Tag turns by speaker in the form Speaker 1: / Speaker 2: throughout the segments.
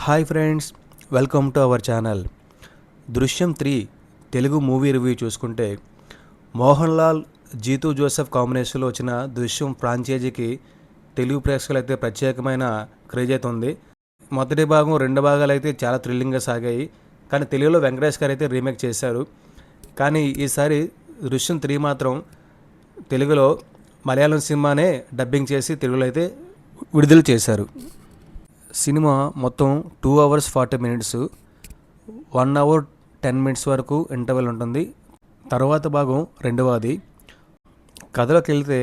Speaker 1: Hi friends, welcome to our channel. దృశ్యం 3 Telugu movie review చూసుకుంటే Mohan Lal, Jeethu Joseph కాంబినేషన్లో వచ్చిన దృశ్యం ఫ్రాంచైజీకి తెలుగు ప్రేక్షకులు అయితే ప్రత్యేకమైన క్రేజ్ అయితే ఉంది. మొదటి భాగం, రెండు భాగాలు అయితే చాలా థ్రిల్లింగ్గా సాగాయి. కానీ తెలుగులో వెంకటేష్ గారు అయితే రీమేక్ చేశారు. కానీ ఈసారి దృశ్యం 3 మాత్రం తెలుగులో మలయాళం సినిమానే డబ్బింగ్ చేసి తెలుగులో అయితే విడుదల చేశారు. సినిమా మొత్తం 2 hours 40 minutes, 1 hour 10 minutes వరకు ఇంటర్వెల్ ఉంటుంది. తర్వాత భాగం రెండవది. కథలోకి వెళ్తే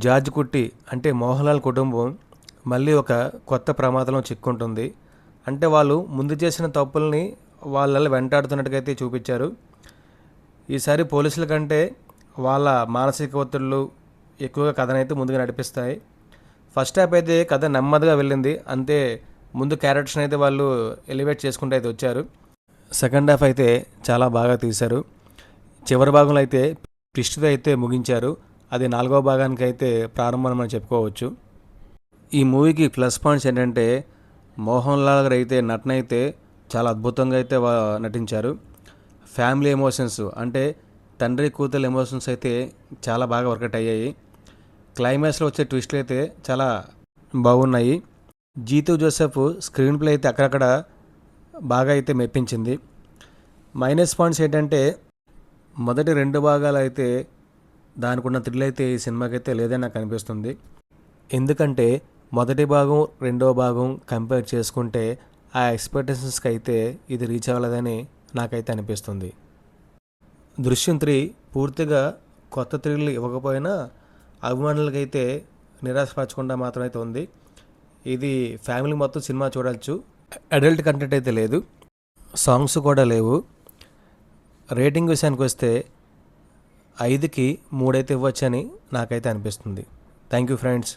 Speaker 1: జార్జ్ కుట్టి అంటే మోహన్ లాల్ కుటుంబం మళ్ళీ ఒక కొత్త ప్రమాదంలో చిక్కుంటుంది. అంటే వాళ్ళు ముందు చేసిన తప్పుల్ని వాళ్ళ వెంటాడుతున్నట్టుగా అయితే చూపించారు. ఈసారి పోలీసుల కంటే వాళ్ళ మానసిక ఒత్తిళ్ళు ఎక్కువగా కథనైతే ముందుగా నడిపిస్తాయి. ఫస్ట్ హాఫ్ అయితే కథ నెమ్మదిగా వెళ్ళింది, అంతే. ముందు క్యారెక్టర్స్ని అయితే వాళ్ళు ఎలివేట్ చేసుకుంటూ అయితే వచ్చారు. సెకండ్ హాఫ్ అయితే చాలా బాగా తీశారు. చివరి భాగంలో అయితే ట్విస్ట్తో అయితే ముగించారు. అది 4వ భాగానికి అయితే ప్రారంభం మనం చెప్పుకోవచ్చు. ఈ మూవీకి ప్లస్ పాయింట్స్ ఏంటంటే మోహన్ లాల్ గారు అయితే నటన అయితే చాలా అద్భుతంగా అయితే నటించారు. ఫ్యామిలీ ఎమోషన్స్ అంటే తండ్రి కూతురు ఎమోషన్స్ అయితే చాలా బాగా వర్కౌట్ అయ్యాయి. క్లైమాక్స్లో వచ్చే ట్విస్ట్లు అయితే చాలా బాగున్నాయి. జీతూ జోసెఫ్ స్క్రీన్ ప్లే అయితే అక్కడక్కడ బాగా అయితే మెప్పించింది. మైనస్ పాయింట్స్ ఏంటంటే మొదటి 2 భాగాలు అయితే దానికి ఉన్న థ్రిల్ అయితే ఈ సినిమాకి అయితే లేదని నాకు అనిపిస్తుంది. ఎందుకంటే మొదటి భాగం, రెండవ భాగం కంపేర్ చేసుకుంటే ఆ ఎక్స్పెక్టేషన్స్కి అయితే ఇది రీచ్ అవ్వలేదని నాకైతే అనిపిస్తుంది. దృశ్యం 3 పూర్తిగా కొత్త థ్రిల్ ఇవ్వకపోయినా అభిమానులకైతే నిరాశపరచకుండా మాత్రమైతే ఉంది. ఇది ఫ్యామిలీ మొత్తం సినిమా చూడవచ్చు. అడల్ట్ కంటెంట్ అయితే లేదు, సాంగ్స్ కూడా లేవు. రేటింగ్ విషయానికి వస్తే 5కి 3 అయితే ఇవ్వచ్చని నాకైతే అనిపిస్తుంది. Thank you friends.